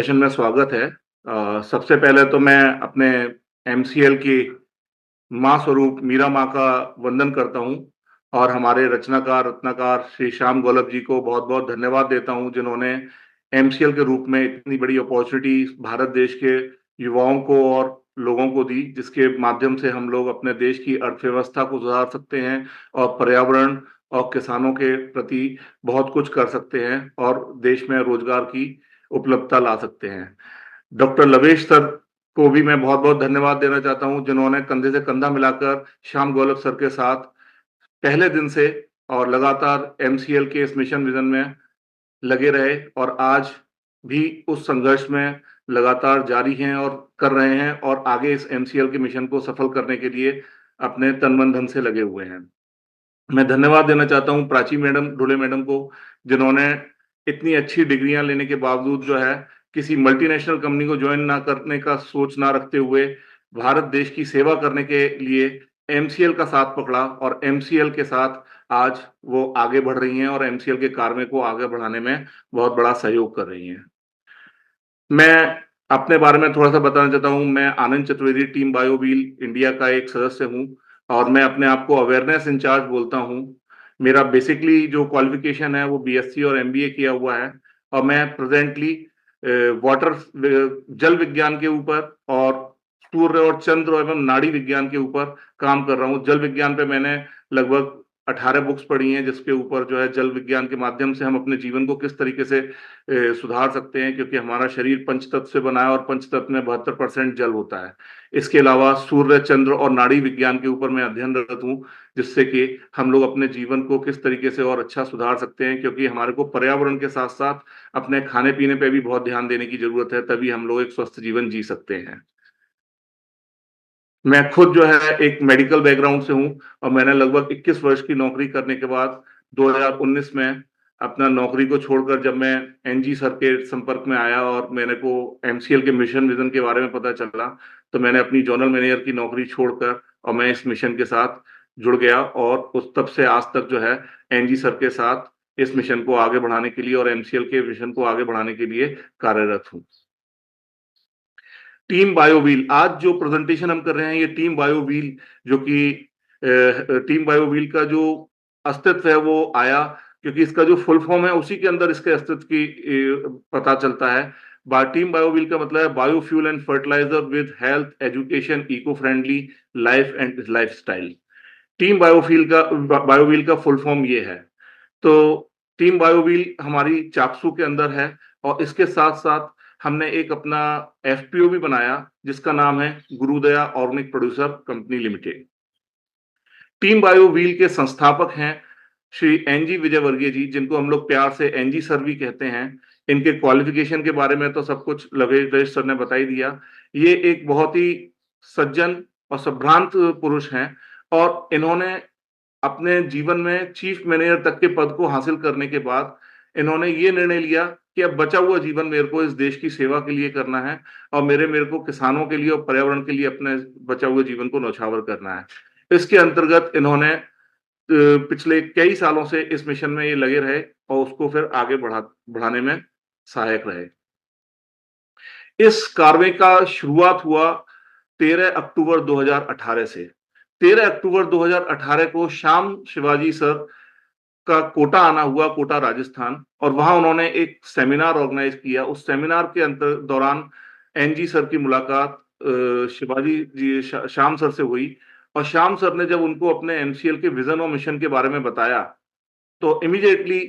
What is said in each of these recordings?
Session में स्वागत है। सबसे पहले तो मैं अपने एमसीएल की माँ स्वरूप मीरा माँ का वंदन करता हूँ और हमारे रचनाकार, रत्नाकार श्री श्याम गौलभ जी को बहुत-बहुत धन्यवाद देता हूँ, जिन्होंने एमसीएल के रूप में इतनी बड़ी अपॉर्चुनिटी भारत देश के युवाओं को और लोगों को दी, जिसके माध्यम से हम लोग अपने देश की अर्थव्यवस्था को सुधार सकते हैं और पर्यावरण और किसानों के प्रति बहुत कुछ कर सकते हैं और देश में रोजगार की उपलब्धता ला सकते हैं। डॉक्टर लवेश सर को भी मैं बहुत-बहुत धन्यवाद देना चाहता हूँ, जिन्होंने कंधे से कंधा मिलाकर श्याम गौलभ सर के साथ पहले दिन से और लगातार एमसीएल के इस मिशन विज़न में लगे रहे और आज भी उस संघर्ष में लगातार जारी हैं और कर रहे हैं और आगे इस एमसीएल के मिशन को सफल करने के लिए अपने तन, मन, धन से लगे हुए हैं। मैं धन्यवाद देना चाहता हूँ प्राची मैडम, ढुले मैडम को, जिन्होंने इतनी अच्छी डिग्रियां लेने के बावजूद जो है किसी मल्टीनेशनल कंपनी को ज्वाइन ना करने का सोच ना रखते हुए भारत देश की सेवा करने के लिए एमसीएल का साथ पकड़ा और एमसीएल के साथ आज वो आगे बढ़ रही हैं और एमसीएल के कार्य को आगे बढ़ाने में बहुत बड़ा सहयोग कर रही हैं। मैं अपने बारे में थोड़ा-सा बताना चाहता हूँ। मैं आनंद चतुर्वेदी टीम बायोव्हील इंडिया का एक सदस्य हूँ और मैं अपने आप को अवेयरनेस इंचार्ज बोलता हूँ। मेरा बेसिकली जो क्वालिफ़िकेशन है वो बीएससी और एमबीए किया हुआ है और मैं प्रेज़ेंटली वाटर जल विज्ञान के ऊपर और सूर्य और चंद्र एवं नाड़ी विज्ञान के ऊपर काम कर रहा हूँ। जल विज्ञान पे मैंने लगभग 18 बुक्स पढ़ी हैं, जिसके ऊपर जो है जल विज्ञान के माध्यम से हम अपने जीवन को किस तरीके से सुधार सकते हैं, क्योंकि हमारा शरीर पंचतत्व से बना है और पंचतत्व में 72% जल होता है। इसके अलावा सूर्य, चंद्र और नाड़ी विज्ञान के ऊपर मैं अध्ययनरत हूँ, जिससे कि हम लोग अपने जीवन को किस तरीके से और अच्छा सुधार सकते हैं, क्योंकि हमारे को पर्यावरण के साथ-साथ अपने खाने-पीने पे भी बहुत ध्यान देने की ज़रूरत है, तभी हम लोग एक स्वस्थ जीवन जी सकते हैं। मैं खुद जो है एक मेडिकल बैकग्राउंड से हूँ और मैंने लगभग 21 वर्ष की नौकरी करने के बाद 2019 में अपना नौकरी को छोड़कर जब मैं एनजी सर के संपर्क में आया और मेरे को एमसीएल के मिशन विज़न के बारे में पता चला, तो मैंने अपनी ज़ोनल मैनेजर की नौकरी छोड़कर और मैं इस मिशन के साथ जुड़ गया और उस तब से आज तक जो है एनजी सर के साथ इस मिशन को आगे बढ़ाने के लिए और एमसीएल के मिशन को आगे बढ़ाने के लिए कार्यरत हूँ। टीम बायोव्हील, आज जो प्रेजेंटेशन हम कर रहे हैं ये टीम बायोव्हील, जो कि टीम बायोव्हील का जो अस्तित्व है वो आया क्योंकि इसका जो फुल फॉर्म है उसी के अंदर इसके अस्तित्व की पता चलता है। टीम बायोव्हील का मतलब है biofuel and fertiliser with health education eco friendly life and lifestyle. Team Biowheel का फुल फॉर्म ये है। तो टीम बायोव्हील हमारी चाकसू के अंदर है और इसके साथ-साथ हमने एक अपना एफपीओ भी बनाया, जिसका नाम है Gurudaya organic producer company limited. Team Biowheel के संस्थापक हैं श्री एनजी विजयवर्गीय जी, जिनको हम लोग प्यार से एनजी सर भी कहते हैं। इनके क्वालिफिकेशन के बारे में तो सब कुछ लवेश सर ने बता ही दिया। ये एक बहुत ही सज्जन और संभ्रांत पुरुष हैं और इन्होंने अपने जीवन में चीफ मैनेजर तक के पद को हासिल करने के बाद इन्होंने ये निर्णय लिया कि अब बचा हुआ जीवन मेरे को इस देश की सेवा के लिए करना है और मेरे को किसानों के लिए और पर्यावरण के लिए अपने बचा हुए जीवन को न्यौछावर करना है। इसके अंतर्गत इन्होंने पिछले कई सालों से इस मिशन में ये लगे रहे और उसको फिर आगे बढ़ाने में सहायक रहे। इस कार्रवाई का शुरुआत हुआ 13 अक्टूबर 2018 से। 13 अक्टूबर 2018 को श्याम शिवाजी सर का कोटा आना हुआ, कोटा राजस्थान, और वहां उन्होंने एक सेमिनार ऑर्गेनाइज किया। उस सेमिनार के दौरान एनजी सर की मुलाकात शिवाजी जी श्याम सर से हुई और श्याम सर ने जब उनको अपने एमसीएल के विजन और मिशन के बारे में बताया, तो इमीडिएटली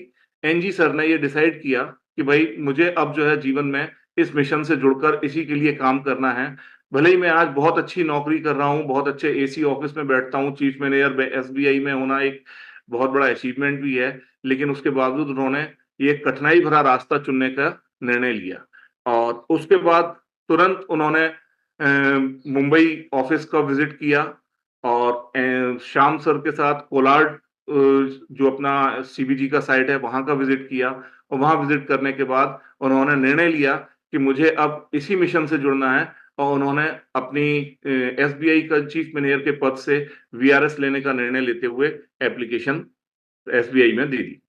एनजी सर ने ये डिसाइड किया कि भाई मुझे अब जो है जीवन में इस मिशन से जुड़कर इसी के लिए काम करना है। भले ही मैं आज बहुत अच्छी नौकरी कर रहा हूँ, बहुत अच्छे एसी ऑफिस में बैठता हूँ, चीफ मैनेजर एसबीआई में होना एक बहुत बड़ा अचीवमेंट भी है, लेकिन उसके बावजूद उन्होंने ये कठिनाई भरा रास्ता चुनने का निर्णय लिया और उसके बाद तुरंत उन्होंने मुंबई ऑफिस का विजिट किया और श्याम सर के साथ कोलाड जो अपना सीबीजी का साइट है वहां का विजिट किया और वहां विजिट करने के बाद उन्होंने निर्णय लिया कि मुझे अब इसी मिशन से जुड़ना है और उन्होंने अपनी एसबीआई का चीफ मैनेजर के पद से वीआरएस लेने का निर्णय लेते हुए एप्लीकेशन एसबीआई में दे दी,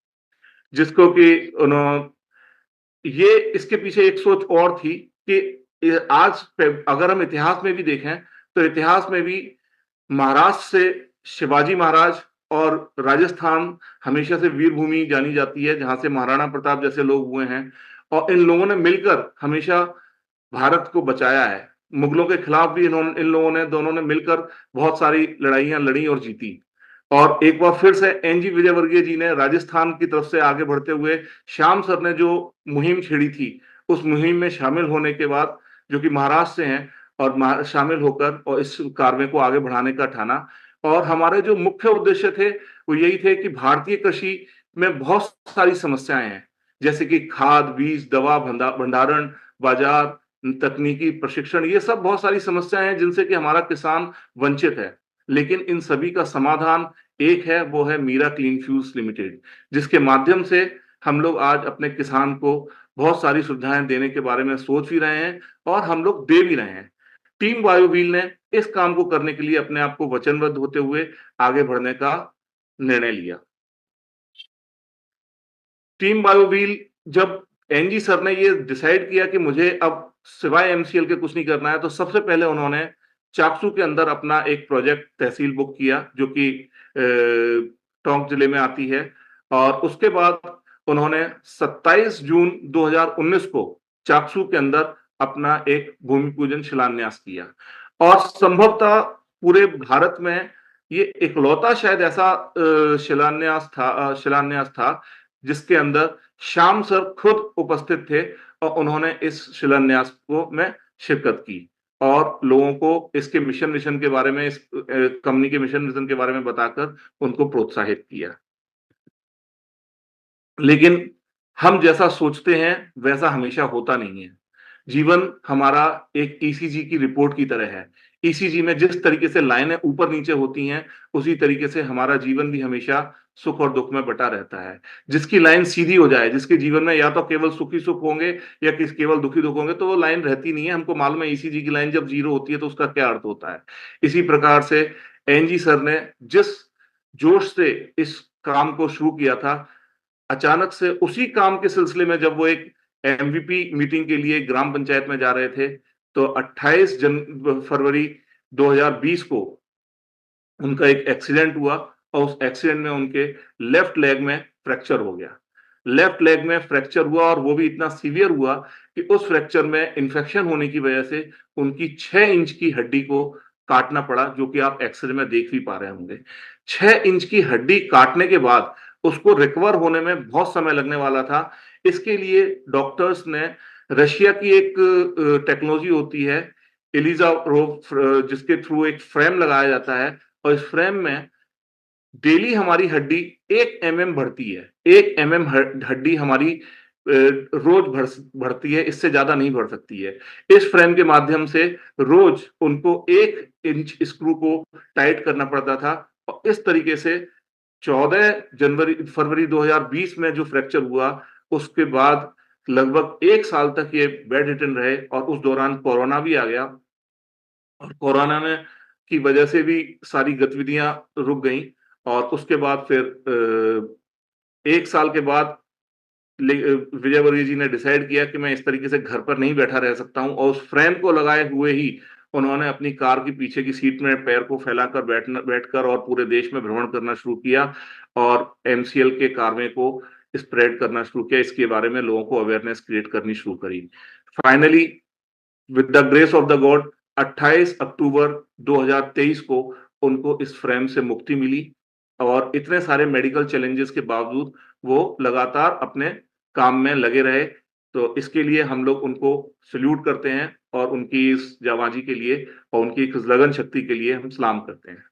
जिसको कि उन्होंने ये इसके पीछे एक सोच और थी कि आज अगर हम इतिहास में भी देखें तो इतिहास में भी महाराष्ट्र से शिवाजी महाराज और राजस्थान हमेशा से वीर भूमि जानी जाती है, जहां से महाराणा प्रताप जैसे लोग हुए हैं, और इन लोगों ने मिलकर हमेशा भारत को बचाया है। मुगलों के खिलाफ भी इन लोगों ने दोनों ने मिलकर बहुत सारी लड़ाइयां लड़ी और जीती। और एक बार फिर से एनजी विजयवर्गीय जी ने राजस्थान की तरफ से आगे बढ़ते हुए श्याम सर ने जो मुहिम छेड़ी थी, उस मुहिम में शामिल होने के बाद, जो कि महाराष्ट्र से हैं, और शामिल होकर और इस कार्य को आगे बढ़ाने का ठाना। और हमारे जो मुख्य उद्देश्य थे वो यही थे कि भारतीय कृषि में बहुत सारी समस्याएं हैं, जैसे कि खाद, बीज, दवा, भंडारण, बाजार, तकनीकी प्रशिक्षण, ये सब बहुत सारी समस्याएं हैं जिनसे कि हमारा किसान वंचित है। लेकिन इन सभी का समाधान एक है, वो है मीरा क्लीन फ्यूल्स लिमिटेड, जिसके माध्यम से हम लोग आज अपने किसान को बहुत सारी सुविधाएं देने के बारे में सोच भी रहे हैं और हम लोग दे भी रहे हैं। टीम बायोव्हील ने इस काम को करने के लिए अपने आप को वचनबद्ध होते हुए आगे बढ़ने का निर्णय लिया। टीम बायोव्हील, जब एनजी सर ने ये डिसाइड किया कि मुझे अब सिवाय एमसीएल के कुछ नहीं करना है, तो सबसे पहले उन्होंने चाकसू के अंदर अपना एक प्रोजेक्ट तहसील बुक किया, जो कि टोंक जिले में आती है। और उसके बाद उन्होंने 27 जून 2019 को चाकसू के अंदर अपना एक भूमि पूजन शिलान्यास किया। और संभवतः पूरे भारत में ये इकलौता शायद ऐसा शिलान्यास था जिसके अंदर श्याम सर खुद उपस्थित थे, और उन्होंने इस शिलान्यास को में शिरकत की और लोगों को इसके मिशन के बारे में, इस कंपनी के मिशन के बारे में बताकर उनको प्रोत्साहित किया। लेकिन हम जैसा सोचते हैं वैसा हमेशा होता नहीं है। जीवन हमारा एक ईसीजी की रिपोर्ट की तरह है। ईसीजी में जिस तरीके से लाइनें ऊपर नीचे होती हैं, उसी तरीके से हमारा जीवन भी हमेशा सुख और दुख में बटा रहता है। जिसकी लाइन सीधी हो जाए, जिसके जीवन में या तो केवल सुख ही सुख होंगे या केवल दुखी दुख होंगे, तो वो लाइन रहती नहीं है। हमको मालूम है ईसीजी की लाइन जब जीरो होती है तो उसका क्या अर्थ होता है। इसी प्रकार से एनजी सर ने जिस जोश से इस काम को शुरू किया था, अचानक से उसी काम के सिलसिले में जब वो एक एमवीपी मीटिंग के लिए ग्राम पंचायत में जा रहे थे, तो 28 फरवरी 2020 को उनका एक एक्सीडेंट हुआ, और उस एक्सीडेंट में उनके लेफ्ट लेग में फ्रैक्चर हो गया। लेफ्ट लेग में फ्रैक्चर हुआ, और वो भी इतना सीवियर हुआ कि उस फ्रैक्चर में इंफेक्शन होने की वजह से उनकी 6 इंच की हड्डी को काटना पड़ा, जो कि आप एक्सरे में देख भी पा रहे होंगे। 6 इंच की हड्डी काटने के बाद उसको रिकवर होने में बहुत समय लगने वाला था। इसके लिए डॉक्टर्स ने रशिया की एक टेक्नोलॉजी होती है, एलिजा रोव, जिसके थ्रू एक फ्रेम लगाया जाता है, और इस फ्रेम में डेली हमारी हड्डी 1 mm बढ़ती है। 1 mm हड्डी हमारी रोज बढ़ती है, इससे ज्यादा नहीं बढ़ सकती है। इस फ्रेम के माध्यम से रोज उनको 1 इंच स्क्रू को टाइट करना पड़ता था, और इस तरीके से 14 फरवरी 2020 में जो फ्रैक्चर हुआ, उसके बाद लगभग 1 साल तक ये बेड रिटन रहे, और उस दौरान कोरोना भी आ गया, और कोरोना में की वजह से भी सारी गतिविधियां रुक गईं। और उसके बाद फिर 1 साल के बाद विजयवर्गीय जी ने डिसाइड किया कि मैं इस तरीके से घर पर नहीं बैठा रह सकता हूं, और उस फ्रेम को लगाए हुए ही उन्होंने अपनी कार की पीछे की सीट में पैर को फैलाकर बैठकर और पूरे देश में भ्रमण करना शुरू किया, और एमसीएल के कार्य को स्प्रेड करना शुरू किया। इसके बारे में लोगों को अवेयरनेस क्रिएट करनी शुरू करी। Finally, with the grace of the God, 28 अक्टूबर 2023 को उनको इस फ्रेम से मुक्ति मिली, और इतने सारे मेडिकल चैलेंजेस के बावजूद वो लगातार अपने काम में लगे रहे। तो इसके लिए हम लोग उनको सल्यूट करते हैं, और उनकी इस जाबाजी के लिए और उनकी इस लगन शक्ति के लिए हम सलाम करते हैं।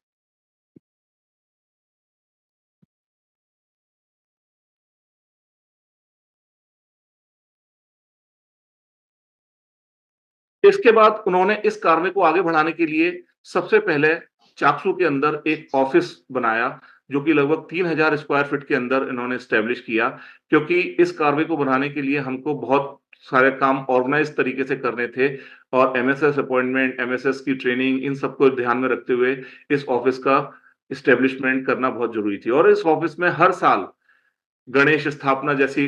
इसके बाद उन्होंने इस कार्य को आगे बढ़ाने के लिए सबसे पहले चाकसू के अंदर एक ऑफिस बनाया, जो कि लगभग 3000 स्क्वायर फीट के अंदर इन्होंने स्टैब्लिश किया, क्योंकि इस कार्य को बनाने के लिए हमको बहुत सारे काम ऑर्गेनाइज तरीके से करने थे, और एमएसएस अपॉइंटमेंट, एमएसएस की ट्रेनिंग, इन सबको ध्यान में रखते हुए इस ऑफिस का इस्टेब्लिशमेंट करना बहुत जरूरी थी। और इस ऑफिस में हर साल गणेश स्थापना जैसी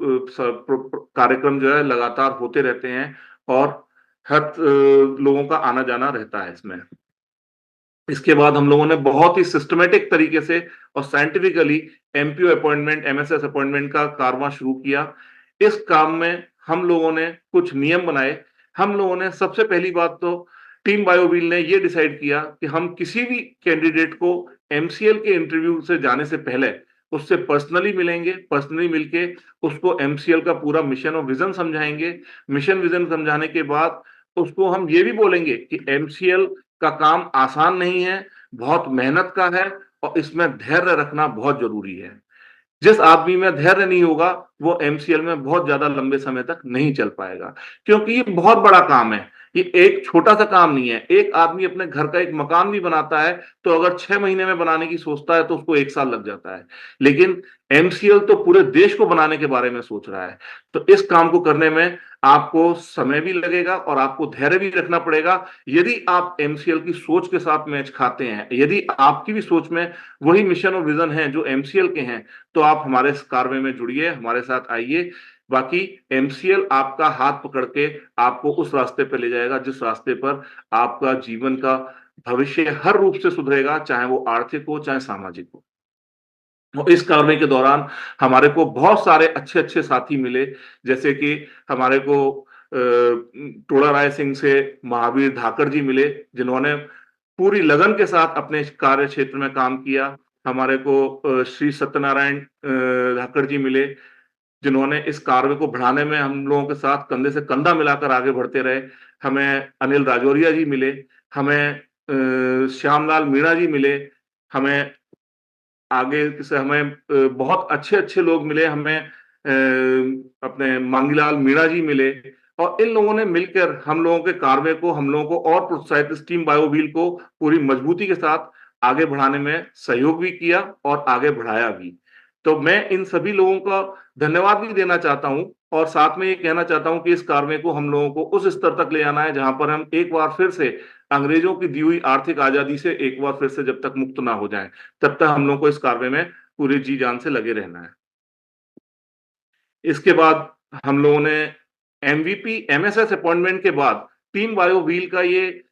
कार्यक्रम जो है लगातार होते रहते हैं और हर लोगों का आना जाना रहता है इसमें। इसके बाद हम लोगों ने बहुत ही सिस्टमैटिक तरीके से और scientifically MPO appointment, MSS appointment का कारवां शुरू किया। इस काम में हम लोगों ने कुछ नियम बनाए। हम लोगों ने सबसे पहली बात तो टीम बायोव्हील ने ये डिसाइड किया कि हम किसी भी कैंडिडेट को एमसीएल के इंटरव्यू से जाने से पहले उससे पर्सनली मिलेंगे, पर्सनली मिलके उसको एमसीएल का पूरा मिशन और विजन समझाएंगे। मिशन विजन समझाने के बाद उसको हम ये भी बोलेंगे कि एमसीएल का काम आसान नहीं है, बहुत मेहनत का है और इसमें धैर्य रखना बहुत जरूरी है। जिस आदमी में धैर्य नहीं होगा, वो एमसीएल में बहुत ज्यादा लंबे समय तक नहीं चल पाएगा, क्योंकि ये बहुत बड़ा काम है। ये एक छोटा सा काम नहीं है। एक आदमी अपने घर का एक मकान भी बनाता है, तो अगर 6 महीने में बनाने की सोचता है तो उसको 1 साल लग जाता है। लेकिन एमसीएल तो पूरे देश को बनाने के बारे में सोच रहा है। तो इस काम को करने में आपको समय भी लगेगा और आपको धैर्य भी रखना पड़ेगा। यदि आप एमसीएल की सोच के साथ मैच खाते हैं, यदि आपकी भी सोच में वही मिशन और विजन है जो एमसीएल के हैं, तो आप हमारे इस कार्य में जुड़िए, हमारे साथ आइए। बाकी एमसीएल आपका हाथ पकड़ के आपको उस रास्ते पे ले जाएगा जिस रास्ते पर आपका जीवन का भविष्य हर रूप से सुधरेगा, चाहे वो आर्थिक हो, चाहे सामाजिक हो। और इस कार्य के दौरान हमारे को बहुत सारे अच्छे-अच्छे साथी मिले, जैसे कि हमारे को टोडा राय सिंह से महावीर धाकड़ जी मिले, जिन्होंने पूरी लगन के साथ अपने कार्य क्षेत्र में काम किया। हमारे को श्री सत्यनारायण धाकड़ जी मिले, जिन्होंने इस कार्य को बढ़ाने में हम लोगों के साथ कंधे से कंधा मिलाकर आगे बढ़ते रहे। हमें अनिल राजौरिया जी मिले, हमें श्यामलाल मीणा जी मिले, हमें आगे से हमें बहुत अच्छे-अच्छे लोग मिले। हमें अपने मांगीलाल मीणा जी मिले और इन लोगों ने मिलकर हम लोगों के कार्य को, हम लोगों को और प्रोत्साहित, इस टीम बायोव्हील को पूरी मजबूती के साथ आगे बढ़ाने में सहयोग भी किया और आगे बढ़ाया भी। तो मैं इन सभी लोगों का धन्यवाद भी देना चाहता हूँ और साथ में ये कहना चाहता हूँ कि इस कार्य को हम लोगों को उस स्तर तक ले जाना है जहाँ पर हम एक बार फिर से अंग्रेजों की दी हुई आर्थिक आजादी से एक बार फिर से जब तक मुक्त ना हो जाएँ, तब तक हम लोग को इस कार्य में पूरी जी जान से लगे रहना है। इसके बाद हम लोगों ने एमवीपी, एमएसएस अपॉइंटमेंट के बाद टीम बायो व्हील का ये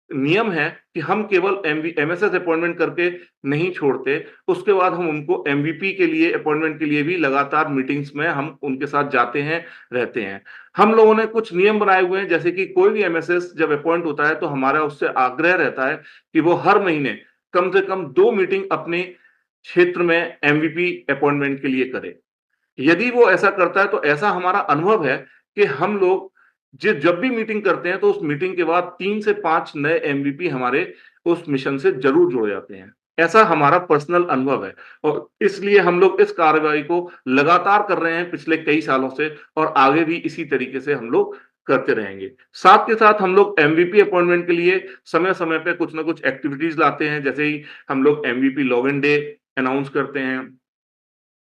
नियम है कि हम केवल एमएसएस अपॉइंटमेंट करके नहीं छोड़ते, उसके बाद हम उनको एमवीपी के लिए अपॉइंटमेंट के लिए भी लगातार मीटिंग्स में हम उनके साथ जाते हैं, रहते हैं। हम लोगों ने कुछ नियम बनाए हुए हैं, जैसे कि कोई भी एमएसएस जब अपॉइंट होता है तो हमारा उससे आग्रह रहता है कि वो हर महीने कम से कम 2 मीटिंग अपने क्षेत्र में एमवीपी अपॉइंटमेंट के लिए करे। यदि वो ऐसा करता है तो ऐसा हमारा अनुभव है कि हम लोग जब भी मीटिंग करते हैं तो उस मीटिंग के बाद 3 से 5 नए एमवीपी हमारे उस मिशन से जरूर जुड़ जाते हैं। ऐसा हमारा पर्सनल अनुभव है और इसलिए हम लोग इस कार्रवाई को लगातार कर रहे हैं पिछले कई सालों से और आगे भी इसी तरीके से हम लोग करते रहेंगे। साथ के साथ हम लोग एमवीपी अपॉइंटमेंट के लिए समय-समय पे कुछ ना कुछ एक्टिविटीज लाते हैं, जैसे ही हम लोग एमवीपी लॉगिन डे अनाउंस करते हैं,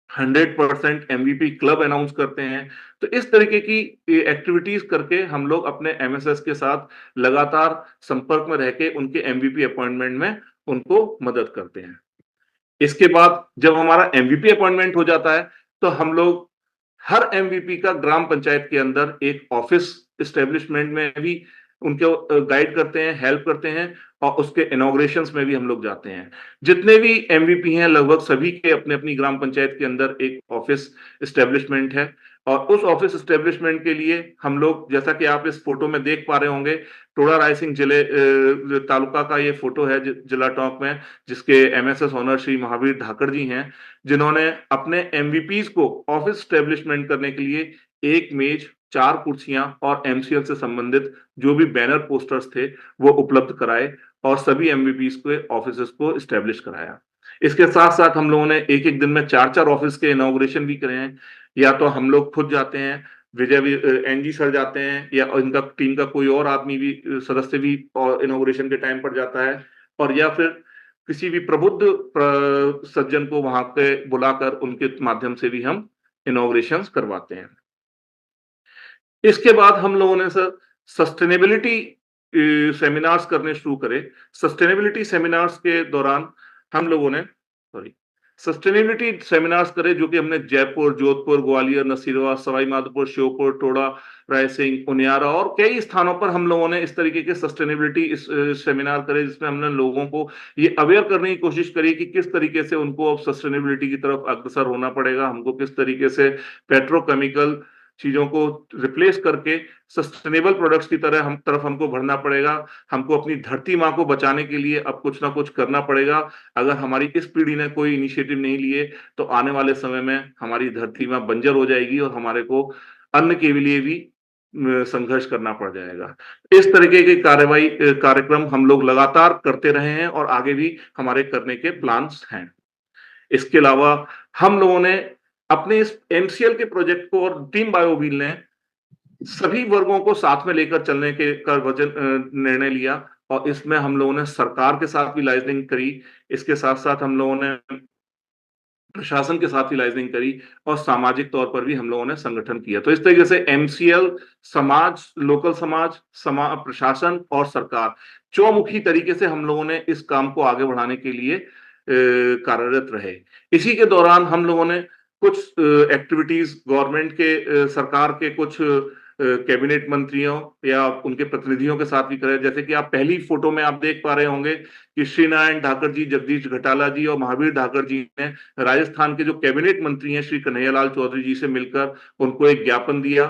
100% एमवीपी क्लब अनाउंस करते हैं। तो इस तरीके की एक्टिविटीज करके हम लोग अपने एमएसएस के साथ लगातार संपर्क में रह के उनके एमवीपी अपॉइंटमेंट में उनको मदद करते हैं। इसके बाद जब हमारा एमवीपी अपॉइंटमेंट हो जाता है, तो हम लोग हर एमवीपी का ग्राम पंचायत के अंदर एक ऑफिस एस्टेब्लिशमेंट में भी उनको गाइड करते हैं, हेल्प करते हैं और उसके इनॉग्रेशंस में भी हम लोग जाते हैं। जितने भी एमवीपी हैं लगभग सभी के अपनी-अपनी ग्राम पंचायत के अंदर एक ऑफिस एस्टेब्लिशमेंट है और उस ऑफिस एस्टेब्लिशमेंट के लिए हम लोग, जैसा कि आप इस फोटो में देख पा रहे होंगे, टोडा रायसिंह जिले तालुका का ये फोटो है जिला टोंक में, जिसके एमएसएस ऑनर श्री महावीर धाकड़ जी हैं, जिन्होंने अपने एमवीपीज को ऑफिस एस्टेब्लिशमेंट करने के लिए 1 मेज, 4 कुर्सियां और एमसीएल से संबंधित जो भी बैनर पोस्टर्स थे वो उपलब्ध कराए और सभी एमवीपीज के ऑफिसेस को एस्टेब्लिश कराया। इसके साथ-साथ हम लोगों ने एक-एक दिन में 4-4 ऑफिस के इनॉग्रेशन भी करे हैं। या तो हम लोग खुद जाते हैं, एनजी सर जाते हैं या इनका टीम का कोई और आदमी भी सदस्य भी और इनॉग्रेशन के टाइम पर जाता है और या फिर किसी भी प्रबुद्ध सज्जन को वहां पे बुलाकर उनके माध्यम से भी हम इनॉग्रेशंस करवाते हैं। इसके बाद हम लोगों ने सर सस्टेनेबिलिटी सेमिनार्स करने शुरू करे। सस्टेनेबिलिटी सेमिनार्स के दौरान हम लोगों ने सॉरी सस्टेनेबिलिटी सेमिनार्स करें, जो कि हमने जयपुर, जोधपुर, ग्वालियर, नरसिंहवा, सवाई माधोपुर, श्योपुर, टोडा, रायसिंह, उनियारा और कई स्थानों पर हम लोगों ने इस तरीके के सस्टेनेबिलिटी सेमिनार करे, जिसमें हमने लोगों को ये अवेयर करने की कोशिश करी कि किस तरीके से उनको अब सस्टेनेबिलिटी की तरफ अग्रसर होना पड़ेगा, हमको किस तरीके से पेट्रोकेमिकल चीजों को रिप्लेस करके सस्टेनेबल प्रोडक्ट्स की तरफ हमको बढ़ना पड़ेगा। हमको अपनी धरती माँ को बचाने के लिए अब कुछ ना कुछ करना पड़ेगा। अगर हमारी इस पीढ़ी ने कोई इनिशिएटिव नहीं लिए तो आने वाले समय में हमारी धरती माँ बंजर हो जाएगी और हमारे को अन्न के लिए भी संघर्ष करना पड़ जाएगा। इस तरीके के कार्यक्रम हम लोग लगातार करते रहे हैं और आगे भी हमारे करने के प्लान्स हैं। इसके अलावा हम लोगों ने अपने इस एमसीएल के प्रोजेक्ट को और टीम बायोव्हील ने सभी वर्गों को साथ में लेकर चलने के का वजन निर्णय लिया और इसमें हम लोगों ने सरकार के साथ भी लाइजनिंग करी। इसके साथ-साथ हम लोगों ने प्रशासन के साथ भी लाइजनिंग करी और सामाजिक तौर पर भी हम लोगों ने संगठन किया। तो इस तरीके से एमसीएल, समाज, लोकल समाज, प्रशासन और सरकार चौमुखी तरीके से हम लोगों ने इस काम को आगे बढ़ाने के लिए कार्यरत रहे। इसी के दौरान हम लोगों ने कुछ एक्टिविटीज गवर्नमेंट के सरकार के कुछ कैबिनेट मंत्रियों या उनके प्रतिनिधियों के साथ भी करे। जैसे कि आप पहली फोटो में आप देख पा रहे होंगे कि श्री नारायण ठाकुर जी, जगदीश घटाला जी और महावीर ठाकुर जी ने राजस्थान के जो कैबिनेट मंत्री हैं श्री कन्हैयालाल चौधरी जी से मिलकर उनको एक ज्ञापन दिया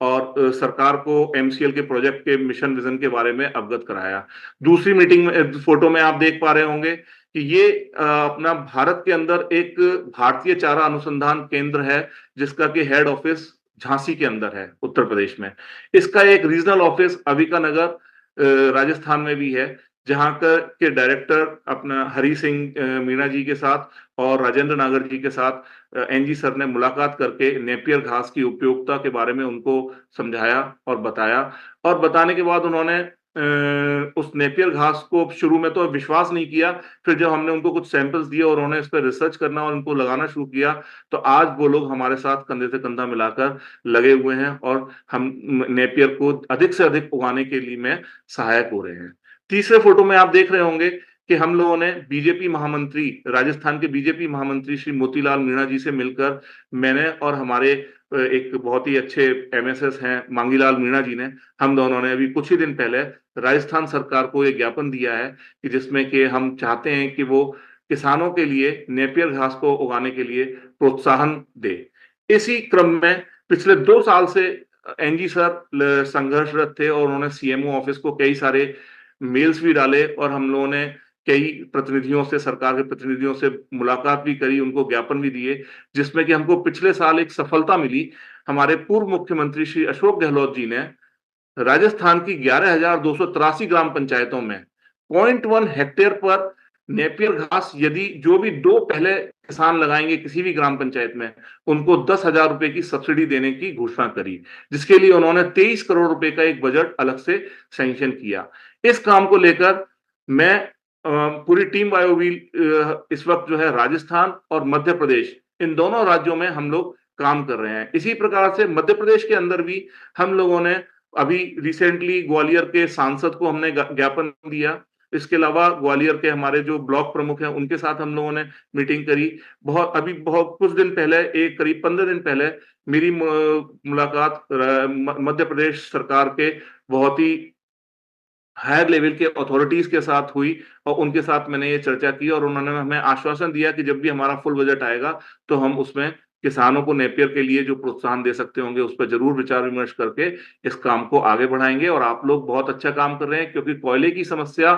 और सरकार को एमसीएल के प्रोजेक्ट के मिशन विजन के बारे में अवगत कराया। दूसरी मीटिंग में फोटो में आप देख पा रहे होंगे कि ये अपना भारत के अंदर एक भारतीय चारा अनुसंधान केंद्र है, जिसका कि हेड ऑफिस झांसी के अंदर है, उत्तर प्रदेश में। इसका एक रीजनल ऑफिस अबिका नगर राजस्थान में भी है, जहां के डायरेक्टर अपना हरि सिंह मीणा जी के साथ और राजेंद्र नागर जी के साथ एनजी सर ने मुलाकात करके नेपियर घास की उपयोगिता के बारे में उनको समझाया और बताया। और बताने के बाद उन्होंने उस नेपियर घास को शुरू में तो विश्वास नहीं किया, फिर जब हमने उनको कुछ सैंपल्स दिए और उन्होंने इस पर रिसर्च करना और उनको लगाना शुरू किया, तो आज वो लोग हमारे साथ कंधे से कंधा मिलाकर लगे हुए हैं और हम नेपियर को अधिक से अधिक उगाने के लिए में सहायक हो रहे हैं। तीसरे फोटो में आप देख रहे होंगे कि हम लोगों ने बीजेपी महामंत्री, राजस्थान के बीजेपी महामंत्री श्री मोतीलाल मीणा जी से मिलकर मैंने और हमारे एक बहुत ही अच्छे एमएसएस हैं मांगीलाल मीणा जी ने, हम दोनों ने अभी कुछ ही दिन पहले राजस्थान सरकार को एक ज्ञापन दिया है कि जिसमें कि हम चाहते हैं कि वो किसानों के लिए नेपियर घास को उगाने के लिए प्रोत्साहन दे। इसी क्रम में पिछले 2 साल से एनजी सर संघर्षरत थे और उन्होंने सीएमओ ऑफिस को कई सारे मेल्स भी डाले और हम लोगों ने कई प्रतिनिधियों से, सरकार के प्रतिनिधियों से मुलाकात भी करी, उनको ज्ञापन भी दिए, जिसमें कि हमको पिछले साल एक सफलता मिली। हमारे पूर्व मुख्यमंत्री श्री अशोक गहलोत जी ने राजस्थान की 11,283 ग्राम पंचायतों में 0.1 हेक्टेयर पर नेपियर घास यदि जो भी 2 पहले किसान लगाएंगे किसी भी ग्राम पंचायत में, उनको 10,000 रुपए की सब्सिडी देने की घोषणा करी, जिसके लिए उन्होंने 23 करोड़ रुपए का एक बजट अलग से सैंक्शन किया। इस काम को लेकर मैं पूरी टीम बायोव्हील इस वक्त जो है राजस्थान और मध्य प्रदेश, इन दोनों राज्यों में हम लोग काम कर रहे हैं। इसी प्रकार से मध्य प्रदेश के अंदर भी हम लोगों ने अभी रिसेंटली ग्वालियर के सांसद को हमने ज्ञापन दिया। इसके अलावा ग्वालियर के हमारे जो ब्लॉक प्रमुख हैं उनके साथ हम लोगों ने मीटिंग करी। बहुत कुछ दिन पहले, एक करीब 15 दिन पहले मेरी मुलाकात मध्य प्रदेश सरकार के बहुत ही हायर लेवल के अथॉरिटीज के साथ हुई और उनके साथ मैंने ये चर्चा की और उन्होंने हमें आश्वासन दिया कि जब भी हमारा फुल बजट आएगा तो हम उसमें किसानों को नेपियर के लिए जो प्रोत्साहन दे सकते होंगे उस पर जरूर विचार विमर्श करके इस काम को आगे बढ़ाएंगे। और आप लोग बहुत अच्छा काम कर रहे हैं, क्योंकि कोयले की समस्या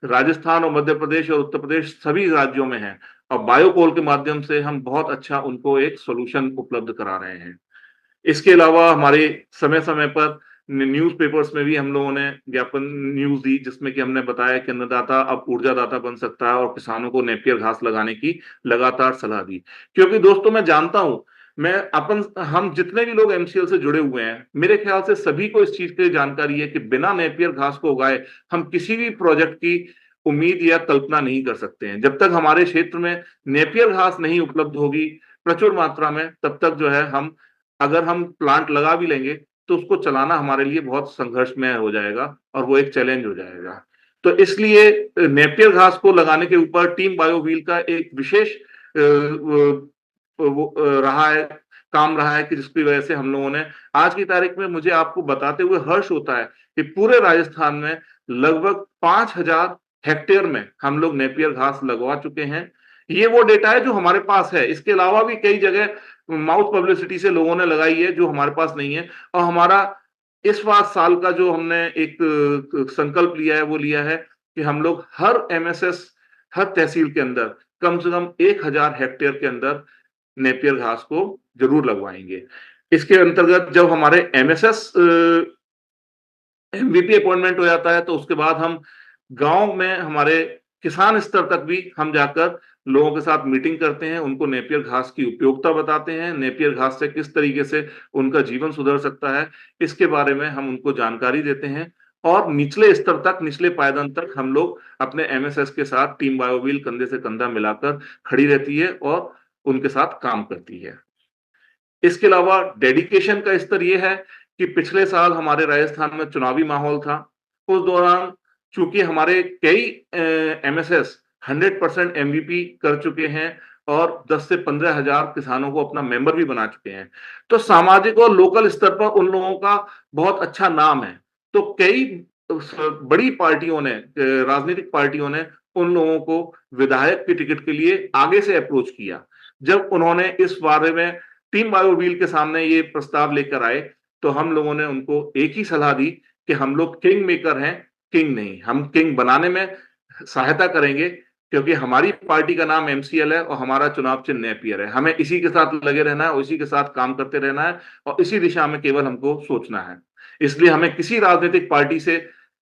राजस्थान और मध्य प्रदेश और उत्तर प्रदेश सभी राज्यों में है और बायोकोल के माध्यम से हम बहुत अच्छा उनको एक सोल्यूशन उपलब्ध करा रहे हैं। इसके अलावा हमारे समय समय पर न्यूज़पेपर्स में भी हम लोगों ने ज्ञापन न्यूज दी, जिसमें कि हमने बताया कि अन्नदाता अब ऊर्जादाता बन सकता है और किसानों को नेपियर घास लगाने की लगातार सलाह दी। क्योंकि दोस्तों मैं जानता हूं, हम जितने भी लोग एमसीएल से जुड़े हुए हैं, मेरे ख्याल से सभी को इस चीज की जानकारी है कि बिना नेपियर घास को उगाए हम किसी भी प्रोजेक्ट की उम्मीद या कल्पना नहीं कर सकते हैं। जब तक हमारे क्षेत्र में नेपियर घास नहीं उपलब्ध होगी प्रचुर मात्रा में, तब तक जो है अगर हम प्लांट लगा भी लेंगे तो उसको चलाना हमारे लिए बहुत संघर्षमय हो जाएगा और वो एक चैलेंज हो जाएगा। तो इसलिए नेपियर घास को लगाने के ऊपर टीम बायोव्हील का एक विशेष रहा है, काम रहा है, कि जिसकी वजह से हम लोगों ने आज की तारीख में, मुझे आपको बताते हुए हर्ष होता है कि पूरे राजस्थान में लगभग 5,000 हेक्टेयर में हम लोग नेपियर घास लगवा चुके हैं। ये वो डेटा है जो हमारे पास है। इसके अलावा भी कई जगह माउथ पब्लिसिटी से लोगों ने लगाई है जो हमारे पास नहीं है। और हमारा इस बार साल का जो हमने एक संकल्प लिया है, वो लिया है कि हम लोग हर एमएसएस, हर तहसील के अंदर कम से कम 1,000 हेक्टेयर के अंदर नेपियर घास को जरूर लगवाएंगे। इसके अंतर्गत जब हमारे एमएसएस एमवीपी अपॉइंटमेंट हो जाता है, तो उसके बाद हम गांव में हमारे किसान स्तर तक भी हम जाकर लोगों के साथ मीटिंग करते हैं, उनको नेपियर घास की उपयोगिता बताते हैं, नेपियर घास से किस तरीके से उनका जीवन सुधर सकता है, इसके बारे में हम उनको जानकारी देते हैं। और निचले स्तर तक, निचले पायदान तक हम लोग अपने एमएसएस के साथ टीम बायोव्हील कंधे से कंधा मिलाकर खड़ी रहती है और उनके साथ काम करती है। इसके अलावा डेडिकेशन का स्तर यह है कि पिछले साल हमारे राजस्थान में चुनावी माहौल था। उस दौरान चूंकि हमारे कई एमएसएस 100% एमवीपी कर चुके हैं और 10 से 15,000 किसानों को अपना मेंबर भी बना चुके हैं, तो सामाजिक और लोकल स्तर पर उन लोगों का बहुत अच्छा नाम है। तो कई बड़ी पार्टियों ने, राजनीतिक पार्टियों ने उन लोगों को विधायक की टिकट के लिए आगे से अप्रोच किया। जब उन्होंने इस बारे में टीम बायोव्हील के सामने ये प्रस्ताव लेकर आए, तो हम लोगों ने उनको एक ही सलाह दी कि हम लोग किंग मेकर हैं, किंग नहीं। हम किंग बनाने में सहायता करेंगे, क्योंकि हमारी पार्टी का नाम एमसीएल है और हमारा चुनाव चिन्ह नेपियर है। हमें इसी के साथ लगे रहना है, इसी के साथ काम करते रहना है और इसी दिशा में केवल हमको सोचना है। इसलिए हमें किसी राजनीतिक पार्टी से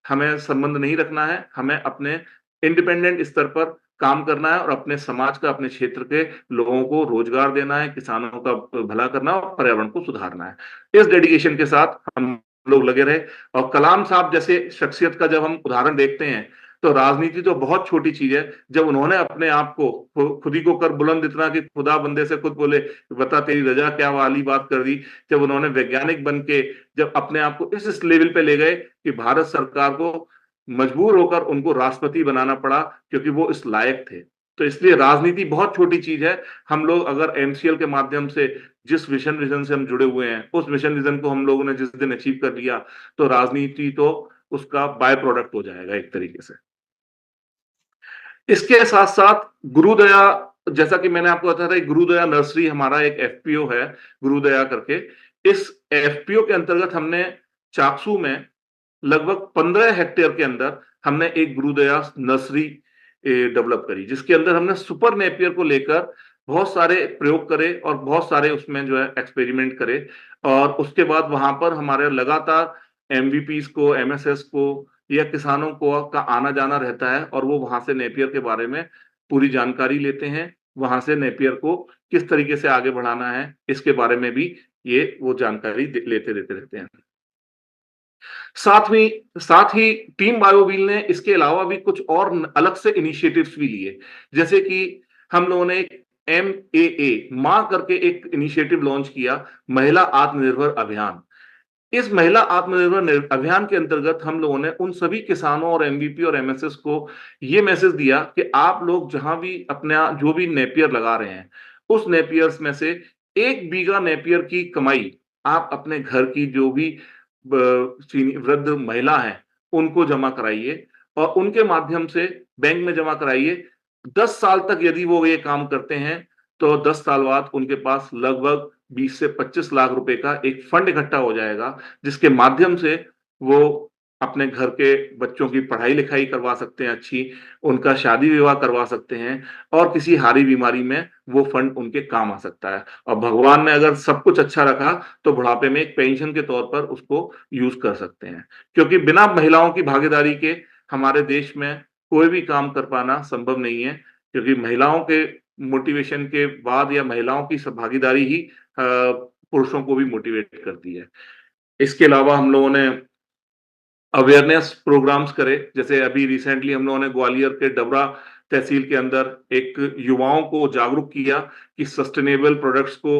हमें संबंध नहीं रखना है। हमें अपने इंडिपेंडेंट स्तर पर काम करना है और अपने समाज का, अपने क्षेत्र के लोगों को रोजगार देना है, किसानों का भला करना है और पर्यावरण को सुधारना है। इस डेडिकेशन के साथ हम लोग लगे रहे। और कलाम साहब जैसे शख्सियत का जब हम उदाहरण देखते हैं, तो राजनीति तो बहुत छोटी चीज है। जब उन्होंने अपने आप को खुद ही को कर बुलंद इतना कि खुदा बंदे से खुद बोले, बता तेरी रजा क्या, वाली बात कर दी। जब उन्होंने वैज्ञानिक बन के जब अपने आप को इस लेवल पे ले गए कि भारत सरकार को मजबूर होकर उनको राष्ट्रपति बनाना पड़ा, क्योंकि वो इस लायक थे। तो इसलिए राजनीति बहुत छोटी चीज है। हम लोग अगर एमसीएल के माध्यम से जिस विजन से हम जुड़े हुए हैं, उस विजन को हम लोगों ने जिस दिन अचीव कर लिया, तो राजनीति तो उसका बाय प्रोडक्ट हो जाएगा एक तरीके से। इसके साथ साथ गुरुदया, जैसा कि मैंने आपको बताया था, गुरुदया नर्सरी हमारा एक एफपीओ है, गुरुदया करके। इस एफपीओ के अंतर्गत हमने चाकसू में लगभग 15 हेक्टेयर के अंदर हमने एक गुरुदया नर्सरी डेवलप करी, जिसके अंदर हमने सुपर नेपियर को लेकर बहुत सारे प्रयोग करे और बहुत सारे उसमें जो है एक्सपेरिमेंट करे। और उसके बाद वहां पर हमारे लगातार एमवीपीस को, एमएसएस को या किसानों को का आना जाना रहता है, और वो वहां से नेपियर के बारे में पूरी जानकारी लेते हैं। वहां से नेपियर को किस तरीके से आगे बढ़ाना है, इसके बारे में भी ये वो जानकारी लेते देते रहते हैं। साथ ही टीम बायोव्हील ने इसके अलावा भी कुछ और अलग से इनिशिएटिव्स भी लिए। जैसे कि हम लोगों ने MAA मां करके एक इनिशिएटिव लॉन्च किया, महिला आत्मनिर्भर अभियान। इस महिला आत्मनिर्भर अभियान के अंतर्गत हम लोगों ने उन सभी किसानों और एमवीपी और एमएसएस को ये मैसेज दिया कि आप लोग जहां भी अपने जो भी नेपियर लगा रहे हैं, उस नेपियर्स में से 1 बीघा नेपियर की कमाई आप अपने घर की जो भी वृद्ध महिला है उनको जमा कराइए और उनके माध्यम से बैंक में जमा कराइए। 10 साल तक यदि वो ये काम करते हैं, तो 10 साल बाद उनके पास लगभग 20 से 25 लाख रुपए का एक फंड इकट्ठा हो जाएगा, जिसके माध्यम से वो अपने घर के बच्चों की पढ़ाई लिखाई करवा सकते हैं अच्छी, उनका शादी विवाह करवा सकते हैं और किसी हारी बीमारी में वो फंड उनके काम आ सकता है। और भगवान ने अगर सब कुछ अच्छा रखा, तो बुढ़ापे में एक पेंशन के तौर पर उसको यूज कर सकते हैं। क्योंकि बिना महिलाओं की भागीदारी के हमारे देश में कोई भी काम कर पाना संभव नहीं है, क्योंकि महिलाओं के मोटिवेशन के बाद या महिलाओं की भागीदारी ही पुरुषों को भी मोटिवेट करती है। इसके अलावा हम लोगों ने अवेयरनेस प्रोग्राम्स करे। जैसे अभी रिसेंटली हम लोगों ने ग्वालियर के डबरा तहसील के अंदर एक युवाओं को जागरूक किया कि सस्टेनेबल प्रोडक्ट्स को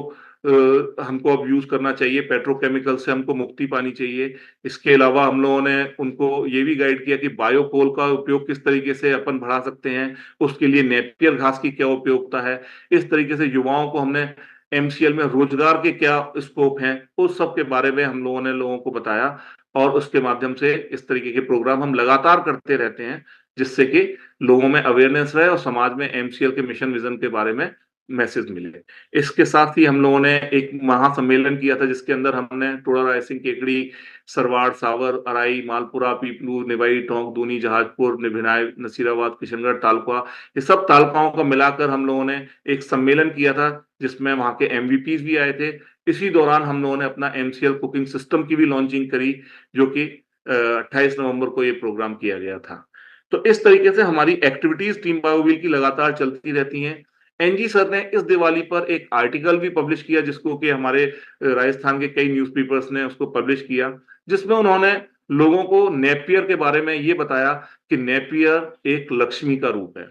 हमको अब यूज करना चाहिए, पेट्रोकेमिकल से हमको मुक्ति पानी चाहिए। इसके अलावा हम लोगों ने उनको ये भी गाइड किया कि बायोकोल का उपयोग किस तरीके से अपन बढ़ा सकते हैं, उसके लिए नेपियर घास की क्या उपयोगिता है। इस तरीके से युवाओं को हमने एमसीएल में रोजगार के क्या स्कोप हैं, उस सब के बारे में हम लोगों ने लोगों को बताया। और उसके माध्यम से इस तरीके के प्रोग्राम हम लगातार करते रहते हैं, जिससे कि लोगों में अवेयरनेस रहे और समाज में एमसीएल के मिशन विजन के बारे में मैसेज मिले। इसके साथ ही हम लोगों ने एक महासम्मेलन किया था, जिसके अंदर हमने टोडा रायसिंह, केकड़ी, सरवाड़, सावर, अराई, मालपुरा, पीपलू, निवाई, टोंक, दूनी, जहाजपुर, भिनाई, नसीराबाद, किशनगढ़, तालुका, ये सब तालुकाओं का मिलाकर हम लोगों ने एक सम्मेलन किया था, जिसमें वहां के एमवीपीज भी आए थे। इसी दौरान हम लोगों ने अपना एमसीएल कुकिंग सिस्टम की भी लॉन्चिंग करी, जो कि 28 नवंबर को ये प्रोग्राम किया गया था। तो इस तरीके से हमारी एक्टिविटीज टीम बायोव्हील की लगातार चलती रहती हैं। एनजी सर ने इस दिवाली पर एक आर्टिकल भी पब्लिश किया, जिसको कि हमारे राजस्थान के कई न्यूज़पेपर्स ने उसको पब्लिश किया, जिसमें उन्होंने लोगों को नेपियर के बारे में ये बताया कि नेपियर एक लक्ष्मी का रूप है।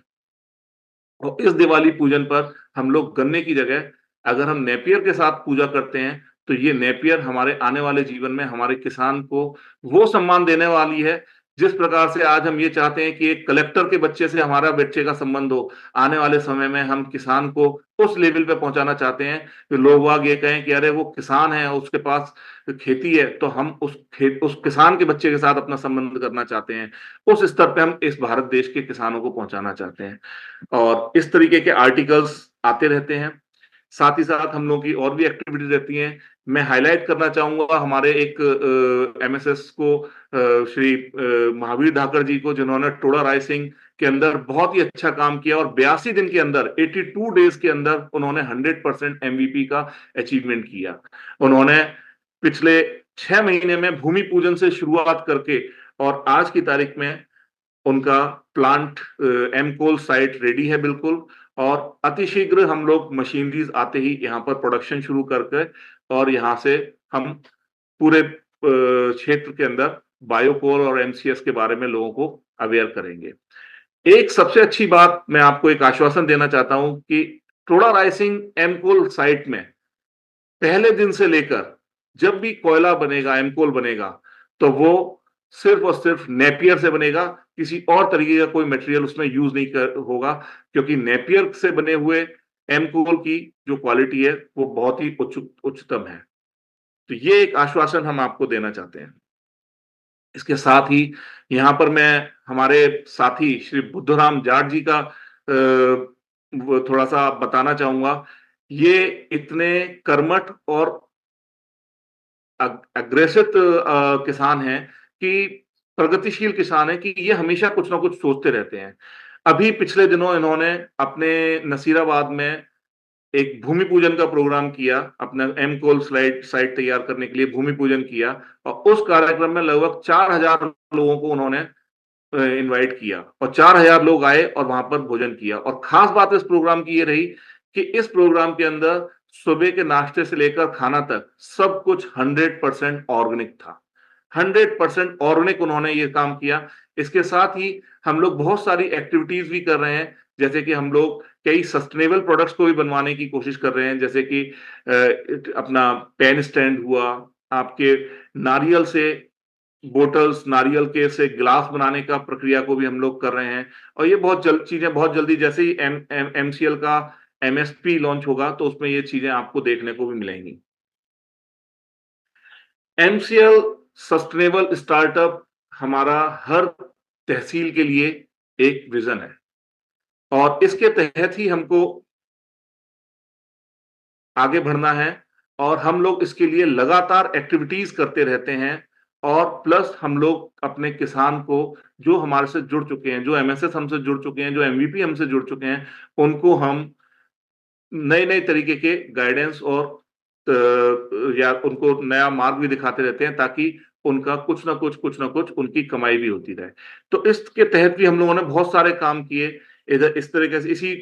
और इस दिवाली पूजन पर हम लोग गन्ने की जगह अगर हम नेपियर के साथ पूजा करते हैं, तो ये नेपियर हमारे आने वाले जीवन में हमारे किसान को वो सम्मान देने वाली है, जिस प्रकार से आज हम ये चाहते हैं कि एक कलेक्टर के बच्चे से हमारा बच्चे का संबंध हो। आने वाले समय में हम किसान को उस लेवल पे पहुंचाना चाहते हैं कि लोग वाग ये कहें कि अरे वो किसान है, उसके पास खेती है, तो हम उस किसान के बच्चे के साथ अपना संबंध करना चाहते हैं। उस स्तर पे हम इस भारत देश के किसानों को पहुंचाना चाहते हैं। और इस तरीके के आर्टिकल्स आते रहते हैं। साथ ही साथ हम लोगों की और भी एक्टिविटीज रहती हैं। मैं हाईलाइट करना चाहूंगा हमारे एक एमएसएस को, श्री महावीर धाकड़ जी को, जिन्होंने टोडा रायसिंह के अंदर बहुत ही अच्छा काम किया और 82 दिन के अंदर, 82 डेज के अंदर उन्होंने 100% एमवीपी का अचीवमेंट किया। उन्होंने पिछले 6 महीने में भूमि पूजन से शुरुआत करके और आज की तारीख में उनका प्लांट एमकोल साइट रेडी है बिल्कुल। और अतिशीघ्र हम लोग मशीनरीज आते ही यहाँ पर प्रोडक्शन शुरू करके और यहाँ से हम पूरे क्षेत्र के अंदर बायोकोल और एमसीएस के बारे में लोगों को अवेयर करेंगे। एक सबसे अच्छी बात मैं आपको एक आश्वासन देना चाहता हूं कि टोडा रायसिंह एमकोल साइट में पहले दिन से लेकर जब भी कोयला बनेगा, एमकोल बनेगा, तो वो सिर्फ और सिर्फ नेपियर से बनेगा। किसी और तरीके का कोई मटेरियल उसमें यूज नहीं होगा, क्योंकि नेपियर से बने हुए एमकोल की जो क्वालिटी है वो बहुत ही उच्चतम है। तो ये एक आश्वासन हम आपको देना चाहते हैं। इसके साथ ही यहाँ पर मैं हमारे साथी श्री बुद्धराम जाट जी का वो थोड़ा सा बताना चाहूंगा। ये इतने कर्मठ और अग्रेसित किसान हैं कि प्रगतिशील किसान है कि ये हमेशा कुछ ना कुछ सोचते रहते हैं। अभी पिछले दिनों इन्होंने अपने नसीराबाद में एक भूमि पूजन का प्रोग्राम किया, अपना एमकोल साइट तैयार करने के लिए भूमि पूजन किया। और उस कार्यक्रम में लगभग 4000 लोगों को उन्होंने इनवाइट किया और 4000 लोग आए और वहां पर भोजन किया। और खास बात इस प्रोग्राम की ये रही कि इस प्रोग्राम के अंदर सुबह के नाश्ते से लेकर खाना तक सब कुछ 100% ऑर्गेनिक था। 100% ऑर्गेनिक उन्होंने ये काम किया। इसके साथ ही हम लोग बहुत सारी एक्टिविटीज भी कर रहे हैं, जैसे कि हम लोग कई सस्टेनेबल प्रोडक्ट्स को भी बनवाने की कोशिश कर रहे हैं, जैसे कि अपना पेन स्टैंड हुआ, आपके नारियल से बोटल्स, नारियल के से ग्लास बनाने का प्रक्रिया को भी हम लोग कर रहे हैं। और ये चीजें बहुत जल्दी, जैसे ही एमसीएल का एमएसपी लॉन्च होगा तो उसमें ये चीजें आपको देखने को भी मिलेंगी। एमसीएल सस्टेनेबल स्टार्टअप हमारा हर तहसील के लिए एक विजन है और इसके तहत ही हमको आगे बढ़ना है। और हम लोग इसके लिए लगातार एक्टिविटीज करते रहते हैं। और प्लस हम लोग अपने किसान को, जो हमारे से जुड़ चुके हैं, जो एमएसएस हमसे जुड़ चुके हैं, जो एमवीपी हमसे जुड़ चुके हैं, उनको हम नए नए तरीके के गाइडेंस और या उनको नया मार्ग भी दिखाते रहते हैं, ताकि उनका कुछ ना कुछ उनकी कमाई भी होती रहे। तो इसके तहत भी हम लोगों ने बहुत सारे काम किए। इधर इस तरीके से इसी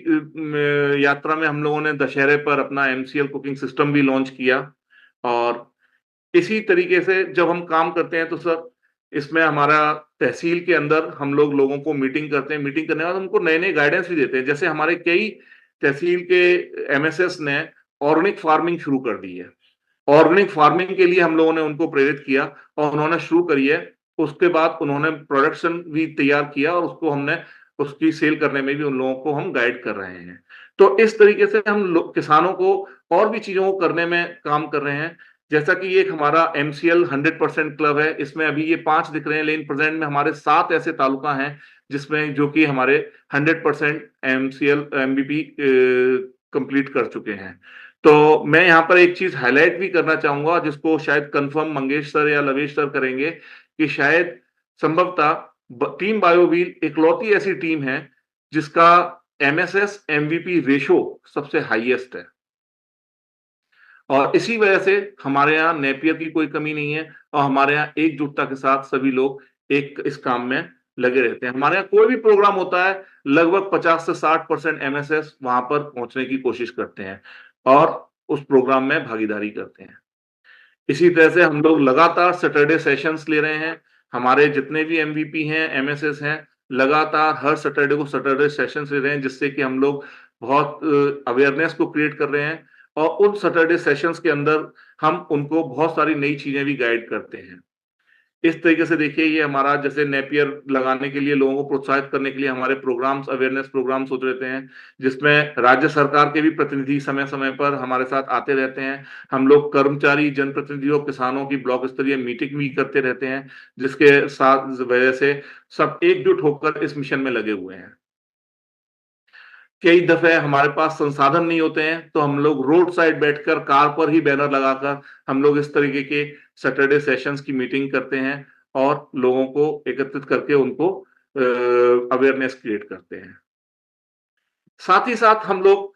यात्रा में हम लोगों ने दशहरे पर अपना एमसीएल कुकिंग सिस्टम भी लॉन्च किया। और इसी तरीके से जब हम काम करते हैं तो सर, इसमें हमारा तहसील के अंदर हम लोग लोगों को मीटिंग करते हैं। मीटिंग करने के बाद उनको नए नए गाइडेंस भी देते हैं। जैसे हमारे कई तहसील के एमएसएस ने ऑर्गेनिक फार्मिंग शुरू कर दी है। ऑर्गेनिक फार्मिंग के लिए हम लोगों ने उनको प्रेरित किया और उन्होंने शुरू करी है। उसके बाद उन्होंने प्रोडक्शन भी तैयार किया और उसको हमने उसकी सेल करने में भी उन लोगों को हम गाइड कर रहे हैं। तो इस तरीके से हम किसानों को और भी चीजों को करने में काम कर रहे हैं। जैसा कि ये एक हमारा एमसीएल 100% क्लब है, इसमें अभी ये 5 दिख रहे हैं, लेकिन प्रेजेंट में हमारे 7 ऐसे तालुका हैं जिसमें जो कि हमारे 100% एमसीएल एमबीपी कंप्लीट कर चुके हैं। तो मैं यहाँ पर एक चीज हाईलाइट भी करना चाहूंगा जिसको शायद कंफर्म मंगेश सर या लवेश सर करेंगे कि शायद संभवतः टीम बायोवील इकलौती ऐसी टीम है जिसका एमएसएस एमवीपी रेशो सबसे हाईएस्ट है। और इसी वजह से हमारे यहाँ नेपियर की कोई कमी नहीं है और हमारे यहाँ एकजुटता के साथ सभी लोग एक इस काम में लगे रहते हैं। हमारे यहाँ कोई भी प्रोग्राम होता है, लगभग 50 से 60% एमएसएस वहां पर पहुंचने की कोशिश करते हैं और उस प्रोग्राम में भागीदारी करते हैं। इसी तरह से हम लोग लगातार सैटरडे सेशंस ले रहे हैं। हमारे जितने भी एमवीपी हैं, एमएसएस हैं, लगातार हर सैटरडे को सैटरडे सेशंस ले रहे हैं जिससे कि हम लोग बहुत अवेयरनेस को क्रिएट कर रहे हैं और उन सैटरडे सेशंस के अंदर हम उनको बहुत सारी नई चीजें भी गाइड करते हैं। इस तरीके से देखिए ये हमारा जैसे नेपियर लगाने के लिए लोगों को प्रोत्साहित करने के लिए हमारे प्रोग्राम्स अवेयरनेस प्रोग्राम्स होते रहते हैं जिसमें राज्य सरकार के भी प्रतिनिधि समय समय पर हमारे साथ आते रहते हैं। हम लोग कर्मचारी जनप्रतिनिधियों किसानों की ब्लॉक स्तरीय मीटिंग भी करते रहते हैं जिसके साथ वजह से सब एकजुट होकर इस मिशन में लगे हुए हैं। कई दफे हमारे पास संसाधन नहीं होते हैं तो हम लोग रोड साइड बैठकर कार पर ही बैनर लगाकर हम लोग इस तरीके के सैटरडे सेशंस की मीटिंग करते हैं और लोगों को एकत्रित करके उनको अवेयरनेस क्रिएट करते हैं। साथ ही साथ हम लोग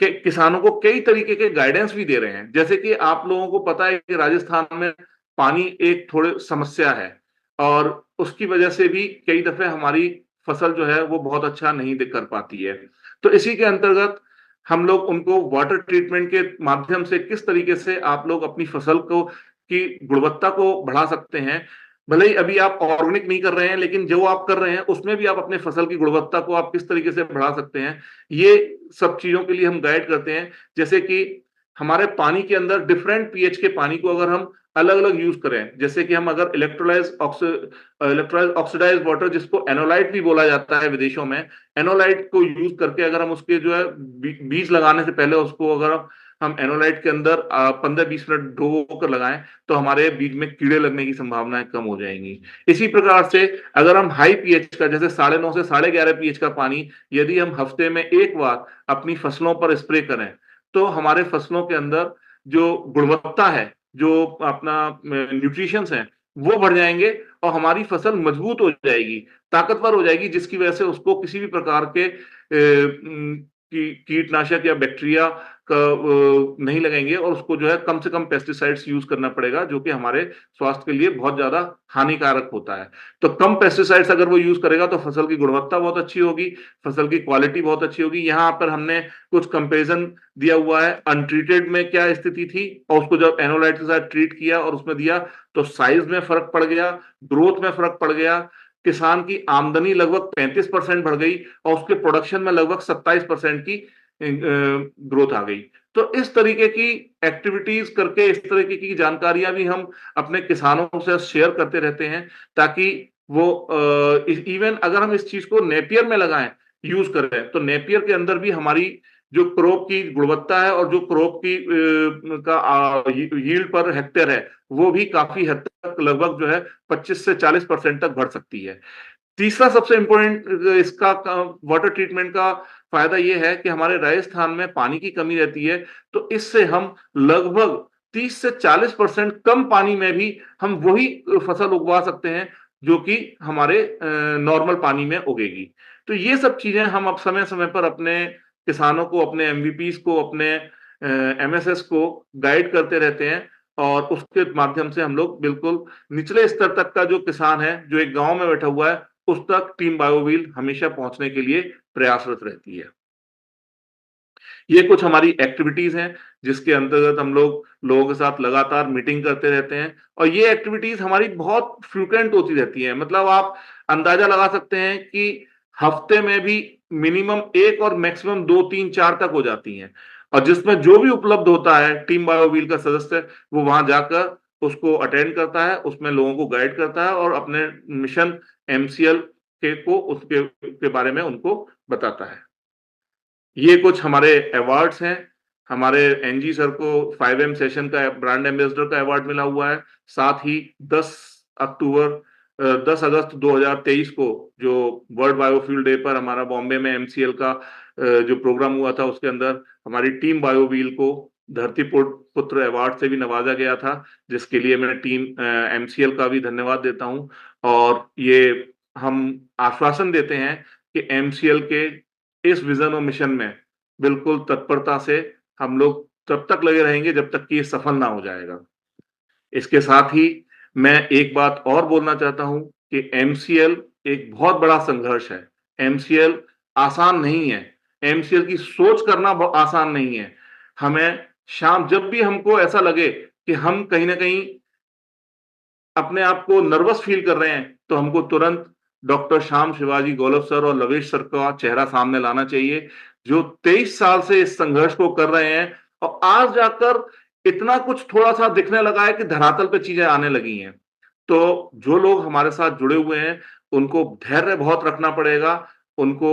किसानों को कई तरीके के गाइडेंस भी दे रहे हैं। जैसे कि आप लोगों को पता है कि राजस्थान में पानी एक थोड़ी समस्या है और उसकी वजह से भी कई दफे हमारी फसल जो है वो बहुत अच्छा नहीं कर पाती है। तो इसी के अंतर्गत हम लोग उनको वाटर ट्रीटमेंट के माध्यम से किस तरीके से आप लोग अपनी फसल को की गुणवत्ता को बढ़ा सकते हैं। भले ही अभी आप ऑर्गेनिक नहीं कर रहे हैं लेकिन जो आप कर रहे हैं उसमें भी आप अपने फसल की गुणवत्ता को आप किस तरीके से बढ़ा सकते हैं, ये सब चीजों के लिए हम गाइड करते हैं। जैसे कि हमारे पानी के अंदर डिफरेंट पीएच के पानी को अगर हम अलग अलग यूज करें, जैसे कि हम अगर इलेक्ट्रोलाइज ऑक्सीडाइज वाटर जिसको एनोलाइट भी बोला जाता है विदेशों में, एनोलाइट को यूज करके अगर हम उसके जो है बीज लगाने से पहले उसको अगर हम एनोलाइट के अंदर 15-20 मिनट डुबो कर लगाएं तो हमारे बीज में कीड़े लगने की संभावनाएं कम हो जाएंगी। इसी प्रकार से अगर हम हाई पीएच का जैसे 9.5 से 11.5 पीएच का पानी यदि हम हफ्ते में एक बार अपनी फसलों पर स्प्रे करें तो हमारे फसलों के अंदर जो गुणवत्ता है, जो अपना न्यूट्रिशंस है, वो बढ़ जाएंगे और हमारी फसल मजबूत हो जाएगी, ताकतवर हो जाएगी जिसकी वजह से उसको किसी भी प्रकार के कीटनाशक या बैक्टीरिया का नहीं लगेंगे और उसको जो है कम से कम पेस्टिसाइड्स यूज करना पड़ेगा जो कि हमारे स्वास्थ्य के लिए बहुत ज्यादा हानिकारक होता है। तो कम पेस्टिसाइड्स अगर वो यूज करेगा तो फसल की गुणवत्ता बहुत अच्छी होगी, फसल की क्वालिटी बहुत अच्छी होगी। यहाँ पर हमने कुछ कंपेरिजन दिया हुआ है, अनट्रीटेड में क्या स्थिति थी और उसको जब एनोलाइट के साथ ट्रीट किया और उसमें दिया तो साइज में फर्क पड़ गया, ग्रोथ में फर्क पड़ गया, किसान की आमदनी लगभग 35% बढ़ गई और उसके प्रोडक्शन में लगभग 27% की ग्रोथ आ गई। तो इस तरीके की एक्टिविटीज करके इस तरीके की जानकारियां भी हम अपने किसानों से शेयर करते रहते हैं ताकि वो इवन अगर हम इस चीज को नेपियर में लगाएं, यूज करें तो नेपियर के अंदर भी हमारी जो क्रॉप की गुणवत्ता है और जो क्रॉप की यील्ड पर हेक्टेयर है वो भी काफी हद तक लगभग जो है 25 से 40% तक बढ़ सकती है। तीसरा सबसे इंपॉर्टेंट इसका वाटर ट्रीटमेंट का फायदा यह है कि हमारे राजस्थान में पानी की कमी रहती है तो इससे हम लगभग 30 से 40% कम पानी में भी हम वही फसल उगवा सकते हैं जो कि हमारे नॉर्मल पानी में उगेगी। तो ये सब चीजें हम अब समय समय पर अपने किसानों को, अपने एमवीपीज को, अपने एमएसएस को गाइड करते रहते हैं और उसके माध्यम से हम लोग बिल्कुल निचले स्तर तक का जो किसान है जो एक गांव में बैठा हुआ है उस तक टीम बायोवील हमेशा पहुंचने के लिए प्रयासरत रहती है। ये कुछ हमारी एक्टिविटीज हैं जिसके अंतर्गत हम लोग लोगों के साथ लगातार मीटिंग करते रहते हैं और ये एक्टिविटीज हमारी बहुत फ्रिक्वेंट होती रहती हैं। मतलब आप अंदाजा लगा सकते हैं कि हफ्ते में भी मिनिमम एक और मैक्सिमम 2, 3, 4 तक हो जाती हैं और जिसमें जो भी उपलब्ध होता है टीम बायोवील का सदस्य, वो वहां जाकर उसको अटेंड करता है, उसमें लोगों को गाइड करता है और अपने मिशन एमसीएल को उसके बारे में उनको बताता है। ये कुछ हमारे अवार्ड्स हैं। हमारे एनजी सर को 5M सेशन का ब्रांड एम्बेसडर का अवार्ड मिला हुआ है। साथ ही 10 अक्टूबर 10 अगस्त 2023 को जो वर्ल्ड बायोफ्यूल डे पर हमारा बॉम्बे में एमसीएल का जो प्रोग्राम हुआ था, उसके अंदर हमारी टीम बायोव्हील को धरती पुत्र अवार्ड से भी नवाजा गया था, जिसके लिए मैं टीम एमसीएल का भी धन्यवाद देता हूं। और ये हम आश्वासन देते हैं कि एमसीएल के इस विजन और मिशन में बिल्कुल तत्परता से हम लोग तब तक लगे रहेंगे जब तक कि ये सफल ना हो जाएगा। इसके साथ ही मैं एक बात और बोलना चाहता हूं कि एमसीएल एक बहुत बड़ा संघर्ष है। एमसीएल आसान नहीं है। एमसीएल की सोच करना आसान नहीं है। हमें शाम जब भी हमको ऐसा लगे कि हम कहीं ना कहीं अपने आप को नर्वस फील कर रहे हैं, तो हमको तुरंत डॉक्टर श्याम शिवाजी गौलव सर और लवेश सर का चेहरा सामने लाना चाहिए, जो 23 साल से इस संघर्ष को कर रहे हैं और आज जाकर इतना कुछ थोड़ा-सा दिखने लगा है कि धरातल पे चीजें आने लगी हैं। तो जो लोग हमारे साथ जुड़े हुए हैं, उनको धैर्य बहुत रखना पड़ेगा, उनको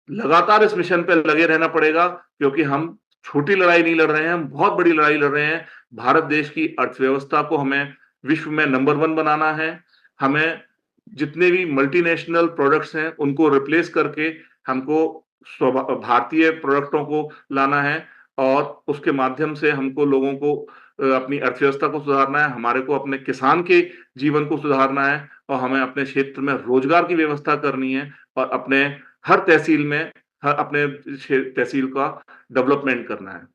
लगातार इस मिशन पे लगे रहना पड़ेगा, क्योंकि हम छोटी लड़ाई नहीं लड़ रहे हैं, हम बहुत बड़ी लड़ाई लड़ रहे हैं। भारत देश की अर्थव्यवस्था को हमें विश्व में नंबर 1 बनाना है। हमें जितने भी मल्टीनेशनल प्रोडक्ट्स हैं, उनको रिप्लेस करके हमको भारतीय प्रोडक्टों को लाना है और उसके माध्यम से हमको लोगों को अपनी अर्थव्यवस्था को सुधारना है, हमारे को अपने किसान के जीवन को सुधारना है और हमें अपने क्षेत्र में रोजगार की व्यवस्था करनी है और अपने हर तहसील में अपने तहसील का डेवलपमेंट करना है।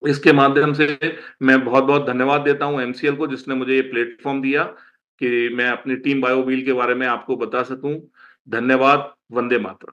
इसके माध्यम से मैं बहुत-बहुत धन्यवाद देता हूँ एमसीएल को, जिसने मुझे ये प्लेटफ़ॉर्म दिया कि मैं अपनी टीम बायोव्हील के बारे में आपको बता सकूँ। धन्यवाद। वंदे मातरम।